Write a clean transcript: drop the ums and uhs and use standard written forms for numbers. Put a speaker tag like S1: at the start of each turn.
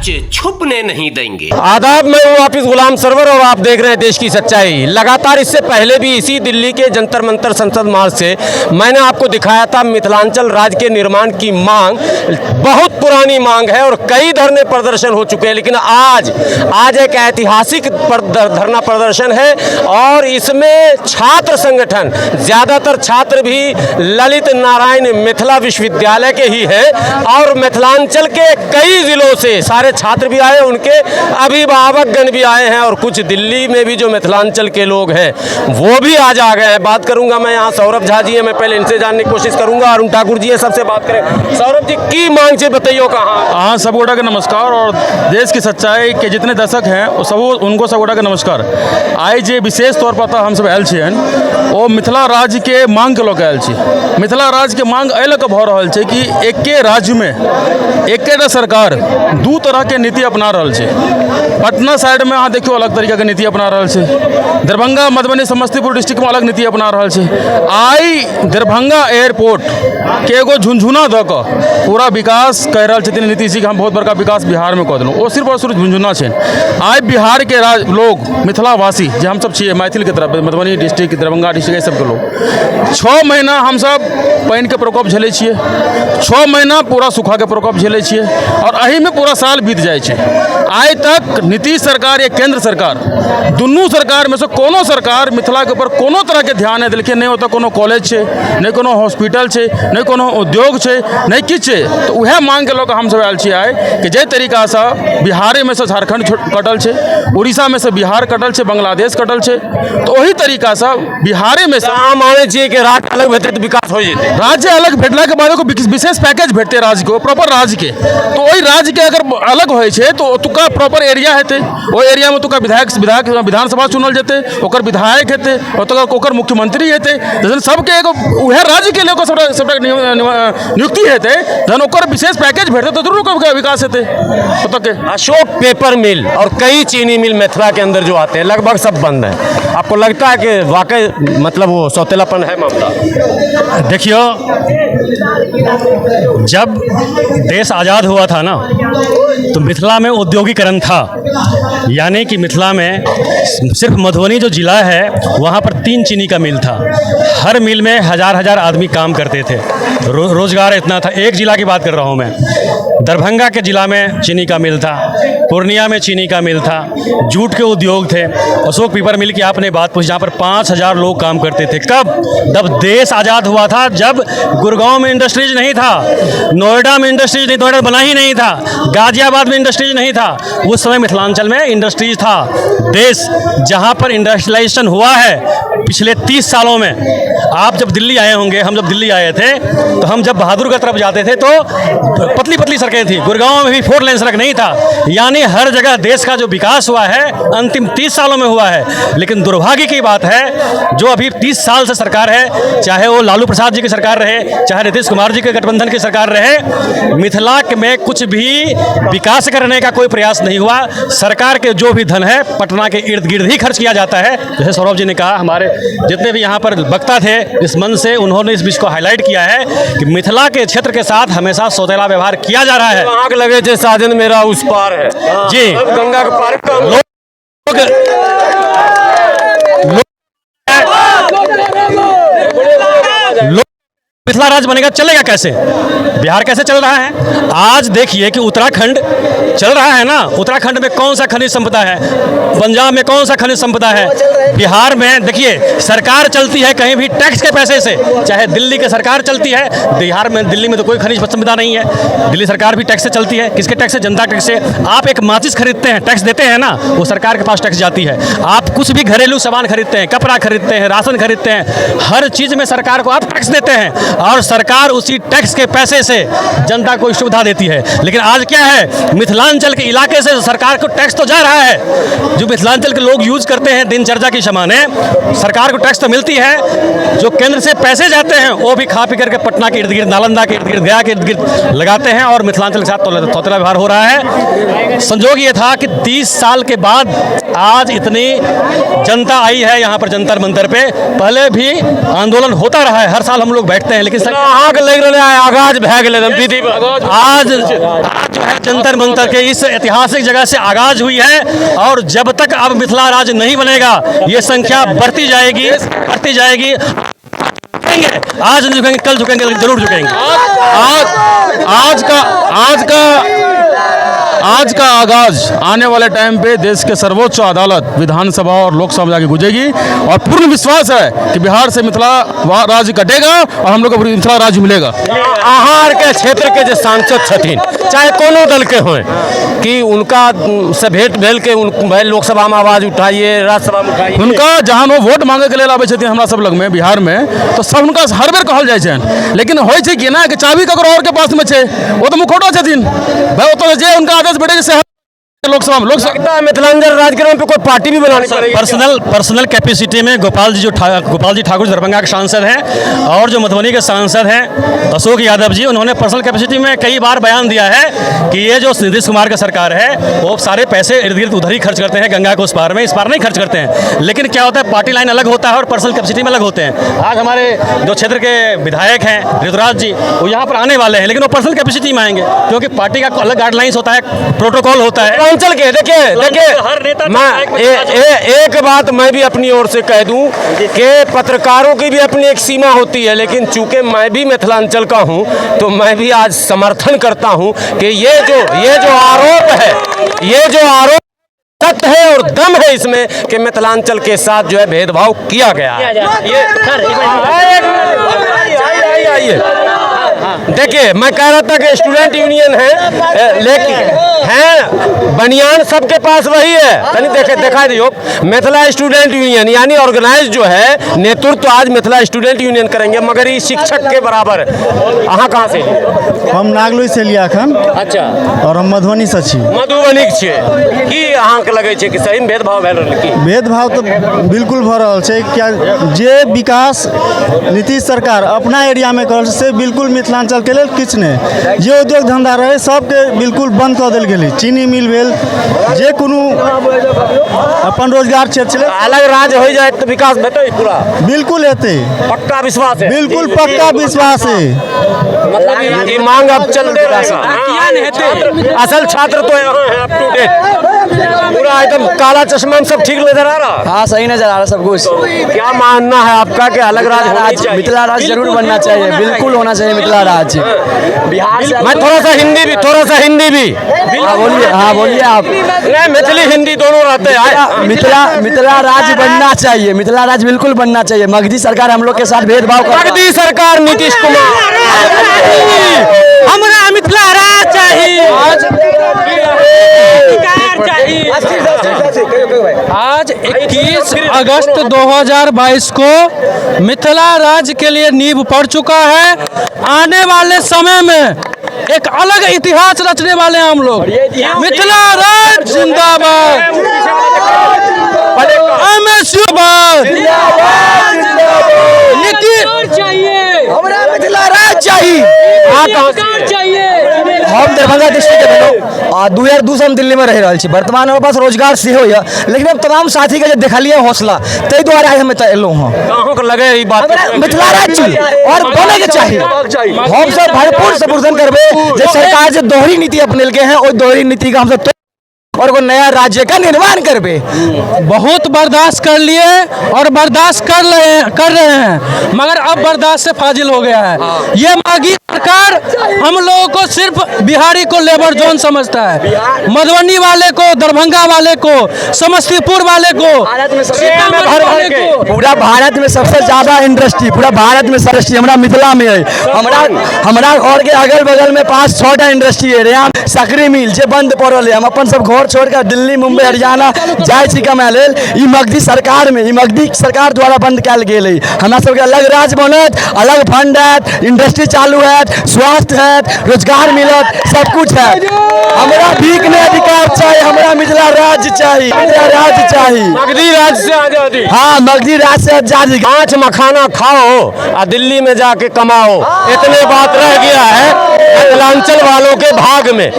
S1: सच छुपने नहीं देंगे।
S2: आदाब, मैं हूँ वापिस गुलाम सरवर और आप देख रहे हैं देश की सच्चाई। लगातार इससे पहले भी इसी दिल्ली के जंतर मंतर संसद मार्ग से मैंने आपको दिखाया था मिथिलांचल राज्य के निर्माण की मांग बहुत पुरानी मांग है और कई धरने प्रदर्शन हो चुके हैं, लेकिन आज एक ऐतिहासिक धरना प्रदर्शन है और इसमें छात्र संगठन, ज़्यादातर छात्र भी ललित नारायण मिथिला विश्वविद्यालय के ही हैं और मिथिलांचल के कई जिलों से सारे छात्र भी आए, उनके अभिभावकगण भी आए हैं और कुछ दिल्ली में भी जो मिथिलांचल के लोग हैं वो भी आज आ गए हैं। बात करूंगा मैं, यहाँ सौरभ झा जी है, मैं पहले इनसे जानने की कोशिश करूंगा। अरुण ठाकुर जी है, सबसे बात करें। सौरभ जी की मांग से बताइए कहाँ।
S3: हाँ, सब गोटा के नमस्कार और देश की सच्चाई के जितने दर्शक हैं सब उनको सब गोटा के नमस्कार। आज जे विशेष तौर पर हम सब आयल छियन वो मिथिला राज्य के मांग के लोग आयल छी। मिथिला राज्य के मांग एहि लऽ कऽ भऽ रहल छै कि एके राज्य में एकेटा सरकार दू तरह के नीति अपना रहल छै। पटना साइड में अहाँ देखियो अलग तरीका के नीति अपना रहल छै, दरभंगा मधुबनी समस्तीपुर डिस्ट्रिक्ट में अलग नीति अपना रहल छै। आई दरभंगा एयरपोर्ट के एगो झुनझुना दऽ कऽ पूरा विकास कह रहल छथिन नीतीश जी कि हम बहुत बड़का विकास बिहार में कऽ देलहुँ। ओ सिर्फ और सिर्फ झुनझुना छै। आई बिहार के लोग मिथिलावासी जे हमसब छियै मैथिल के तरफ, मधुबनी डिस्ट्रिक्ट, दरभंगा डिस्ट्रिक्ट, सबके लोग 6 महीना हमसब पानि के प्रकोप झेलै छियै, 6 महीना पूरा सूखा के प्रकोप झेलै छियै और एही में पूरा साल बीत जाइ छै। आइ तक नीतीश सरकार या केंद्र सरकार दुनू सरकार में से कोनो सरकार मिथिला के ऊपर कोनो तरह के ध्यान नहीं देलकै। नहीं ओतऽ कोनो कॉलेज छै, नहीं कोनो हॉस्पिटल छै, नहीं कोनो उद्योग छै, नहीं किछु छै। तो वह मांग के लऽ कऽ हमसब आयल छियै आइ कि जे तरीका से बिहारे में से झारखंड कटल छै, उड़ीसा में से बिहार कटल छै, बांग्लादेश कटल छै, तो वही तरीका से बिहारे में से
S2: अहाँ मानै छियै कि राज्य अलग भेटतै तऽ विकास हो जेतै।
S3: राज्य अलग भेटला के बाद एगो विशेष पैकेज भेटते राज्य को, प्रॉपर राज्य के। तो वही राज्य के अगर अलग होय छै तो ओतुका प्रॉपर एरिया हेतै, ओ एरिया में ओतुका विधानसभा चुनल जेतै, ओकर विधायक हेतै, ओकर मुख्यमंत्री हेतै। जखन सबके एगो उहे राज्य के लोग सबटा नियुक्ति हेतै, जखन ओकर विशेष पैकेज भेटतै तो जरूर ओकर विकास हेतै। ओतऽ के
S2: अशोक पेपर मिल और कई चीनी मिल मिथिला के अंदर जो आते हैं लगभग सब बंद है। आपको लगता है कि वाकई मतलब वो सौतेलापन है मामला?
S4: देखियो, जब देश आज़ाद हुआ था ना तो मिथिला में औद्योगिकरण था, यानी कि मिथिला में सिर्फ मधुबनी जो ज़िला है वहाँ पर 3 चीनी का मिल था। हर मिल में हजार आदमी काम करते थे, रोज़गार इतना था। एक ज़िला की बात कर रहा हूँ मैं, दरभंगा के ज़िला में चीनी का मिल था, पूर्णिया में चीनी का मिल था, जूट के उद्योग थे। अशोक पेपर मिल की आपने बात पूछी, जहाँ पर 5000 लोग काम करते थे। कब? जब देश आज़ाद हुआ था, जब गुड़गांव में इंडस्ट्रीज नहीं था, नोएडा में इंडस्ट्रीज नहीं, नोएडा बना ही नहीं था, गाजियाबाद में इंडस्ट्रीज नहीं था। उस समय मिथिलांचल में इंडस्ट्रीज था। देश जहाँ पर इंडस्ट्रियलाइजेशन हुआ है पिछले 30 सालों में। आप जब दिल्ली आए होंगे, हम जब दिल्ली आए थे तो हम जब बहादुरगढ़ तरफ जाते थे तो पतली पतली सड़कें थी, गुड़गांव में भी 4 लेन सड़क नहीं था। यानी हर जगह देश का जो विकास हुआ है अंतिम 30 सालों में हुआ है। लेकिन दुर्भाग्य की बात है, जो अभी 30 साल से सरकार है, चाहे वो लालू प्रसाद जी की सरकार रहे, चाहे नीतीश कुमार जी के गठबंधन की सरकार रहे, मिथिला में कुछ भी विकास करने का कोई प्रयास नहीं हुआ। सरकार के जो भी धन है पटना के इर्द गिर्द ही खर्च किया जाता है। जैसे सौरभ जी ने कहा, हमारे जितने भी यहाँ पर वक्ता थे इस मंच से, उन्होंने इस विषय को हाईलाइट किया है कि मिथिला के क्षेत्र के साथ हमेशा सौतेला व्यवहार किया जा रहा है।
S2: आग लगे थे साजन मेरा उस पार है
S4: जी,
S2: गंगा के पार का
S4: मिथिला राज्य बनेगा, चलेगा कैसे? बिहार कैसे चल रहा है? आज देखिए कि उत्तराखंड चल रहा है ना, उत्तराखंड में कौन सा खनिज संपदा है, पंजाब में कौन सा खनिज संपदा है, बिहार में देखिए सरकार चलती है कहीं भी टैक्स के पैसे से। चाहे दिल्ली की सरकार चलती है, बिहार में, दिल्ली में तो कोई खनिज संपदा नहीं है, दिल्ली सरकार भी टैक्स से चलती है। किसके टैक्स से? जनता टैक्स से। आप एक माचिस खरीदते हैं, टैक्स देते हैं ना, वो सरकार के पास टैक्स जाती है। आप कुछ भी घरेलू सामान खरीदते हैं, कपड़ा खरीदते हैं, राशन खरीदते हैं, हर चीज़ में सरकार को आप टैक्स देते हैं और सरकार उसी टैक्स के पैसे से जनता को सुविधा देती है। लेकिन आज क्या है, मिथिलांचल के इलाके से सरकार को टैक्स तो जा रहा है, जो मिथिलांचल के लोग यूज करते हैं दिनचर्या की सामाने, सरकार को टैक्स तो मिलती है, जो केंद्र से पैसे जाते हैं वो भी खा पी करके पटना के इर्द गिर्द, नालंदा के इर्द गिर्द, गया के इर्द गिर्द लगाते हैं और मिथिलांचल के साथ तौतेला व्यवहार हो रहा है। संजोग ये था कि 30 साल के बाद आज इतनी जनता आई है यहाँ पर जंतर मंतर पे। पहले भी आंदोलन होता रहा है, हर साल हम लोग बैठते हैं, लेकिन
S2: आग लग रहा है, आगाज भै गेलै दीदी।
S4: आज जो है जंतर मंतर के इस ऐतिहासिक जगह से आगाज हुई है और जब तक अब मिथिला राज्य नहीं बनेगा ये संख्या बढ़ती जाएगी। आज नहीं झुकेंगे, कल झुकेंगे, लेकिन जरूर झुकेंगे।
S3: आज का आगाज आने वाले टाइम पे देश के सर्वोच्च अदालत विधानसभा और लोकसभा जाके गुजेगी और पूर्ण विश्वास है कि बिहार से मिथिला राज्य कटेगा और हम लोग को मिथिला राज्य मिलेगा।
S2: आहार के क्षेत्र के जो सांसद छथिन चाहे कोनो दल के हों कि उनका से भेंट भेल के भाई लोकसभा में आवाज उठाइए, राज्यसभा में उठाइए,
S3: उनका जहाँ वो वोट मांगे के लिए आबै छथिन हमरा सब लग में बिहार में तो सब उनका हर बेर कहल जाइ छै, लेकिन होइ छै कि ना कि चाबी ककरो और के पास में छै, वो तो मुखौटा छथिन भाई, वो तो जे उनका आदेश बैठे से लोकसभा में
S2: मिथिलांचल राज्य के नाम पे कोई पार्टी भी बनानी पड़ेगी।
S4: पर्सनल कैपेसिटी में गोपाल जी ठाकुर दरभंगा के सांसद हैं और जो मधुबनी के सांसद हैं अशोक यादव जी, उन्होंने पर्सनल कैपेसिटी में कई बार बयान दिया है कि ये जो नीतीश कुमार का सरकार है वो सारे पैसे इर्द गिर्द उधर ही खर्च करते हैं, गंगा को उस पार में, इस पार नहीं खर्च करते हैं। लेकिन क्या होता है, पार्टी लाइन अलग होता है और पर्सनल कैपेसिटी में अलग होते हैं। आज हमारे जो क्षेत्र के विधायक हैं ऋतुराज जी, वो यहाँ पर आने वाले हैं, लेकिन वो पर्सनल कैपेसिटी में आएंगे क्योंकि पार्टी का अलग गाइडलाइंस होता है, प्रोटोकॉल होता है।
S2: चल के देखिए
S4: हर नेता
S2: मैं एक बात मैं भी अपनी ओर से कह दूं कि पत्रकारों की भी अपनी एक सीमा होती है, लेकिन चूंकि मैं भी मिथिलांचल का हूं तो मैं भी आज समर्थन करता हूं कि ये जो आरोप तथ्य है और दम है इसमें कि मिथिलांचल के साथ जो है भेदभाव किया गया है। देखिए मैं कह रहा था कि स्टूडेंट यूनियन है, लेकिन है बनियान सबके पास वही है। देखा दियो मिथिला स्टूडेंट यूनियन यानी ऑर्गेनाइज जो है नेतृत्व आज मिथिला स्टूडेंट यूनियन करेंगे, मगर ये शिक्षक के बराबर है। अहाँ कहाँ से?
S5: हम नागलोई से लिया खन।
S2: अच्छा।
S5: और हम मधुबनी से छी।
S2: मधुबनी के छियै की अहाँ के लगे छै कि सही में भेदभाव भए रहल की?
S5: भेदभाव तो बिल्कुल भ रहल छै। क्या जे विकास नीतीश सरकार अपना एरिया में कर से बिल्कुल मिथिलांचल के लिए किछु नहीं। जे उद्योग धंधा रहे सबके बिल्कुल बंद कऽ देल गेलै। चीनी मिल भेल, जे कोनो अपन रोजगार क्षेत्र छलै,
S2: अलग राज्य हो जाए तो विकास हेतै पूरा?
S5: बिल्कुल हेतै,
S2: पक्का विश्वास है?
S5: बिल्कुल पक्का विश्वास है।
S2: मतलब ये मांग अब चलते रहेगा। असल छात्र तो यहाँ है अप टू डेट, पूरा एकदम काला चश्मा में सब ठीक नजर आ रहा?
S6: हाँ सही नजर आ रहा सब कुछ।
S2: क्या मानना है आपका कि अलग राज्य
S6: मिथिला राज्य जरूर बनना चाहिए, बिल्कुल होना चाहिए मिथिला राज्य। बिहार से
S2: मैं थोड़ा सा हिंदी भी
S6: हाँ बोलिए आप।
S2: नहीं, मैथिली हिंदी दोनों रहते हैं।
S6: मिथिला राज्य बनना चाहिए, मिथिला राज्य बिल्कुल बनना चाहिए। मगधी सरकार हम लोग के साथ भेदभाव कर,
S2: मगधी सरकार नीतीश कुमार,
S6: हमारा मिथिला राज्य चाहिए।
S7: आज 21 अगस्त 2022 को मिथिला राज्य के लिए नींव पड़ चुका है। आने वाले समय में एक अलग इतिहास रचने वाले हैं हम लोग। मिथिला राज्य जिंदाबाद,
S6: हमारा मिथिला राज्य चाहिए। हम दरभंगा डिस्ट्रिक्ट के लोग और 2002 से हम दिल्ली में रह रहे छी। वर्तमान हमारे पास रोजगार से हो, लेकिन हम तमाम साथी के देखलिए हौसला, ताहि द्वारे आज हम एलहुँ हँ।
S2: लगे ई बात
S6: मिथिला राज्य और बने के चाहिए। हम सब भरपूर समर्थन करबे जे सरकार जो दोहरी नीति अपनेलके हैं ओहि दोहरी नीति का हम सब और को नया राज्य का निर्माण करबे।
S7: बहुत बर्दाश्त कर लिए और बर्दाश्त कर रहे हैं, मगर अब बर्दाश्त से फाजिल हो गया है। ये मागी सरकार हम लोगों को सिर्फ बिहारी को लेबर जोन समझता है, मधुबनी वाले को, दरभंगा वाले को, समस्तीपुर वाले को,
S6: पूरा भारत में सबसे ज्यादा इंडस्ट्री, पूरा भारत में इंडस्ट्री हमारा मिथिला में है। हमारा घर के अगल बगल में 5-6टा इंडस्ट्री है। यहाँ सकरी मिल जे बंद पड़ल है। हम अपन सब घर छोड़कर दिल्ली, मुंबई, हरियाणा जाए छी कमाए लेल। ई मगधी सरकार में, ई मगधी सरकार द्वारा बंद कयल गेल है। हमरा सबके अलग राज्य बनत, अलग फंड है, इंडस्ट्री चालू है, स्वास्थ्य है, रोजगार मिलत, सब कुछ है। हमारा भीख में अधिकार चाहिए, हमारा मिथिला राज्य चाहिए, मिथिला राज्य चाहिए।
S2: मगधी राज्य से आजादी।
S6: हाँ मगधी राज्य से आजादी।
S2: 5 मखाना खाओ और दिल्ली में जाके कमाओ, इतने बात रह गया है मिथिलांचल वालों के भाग में।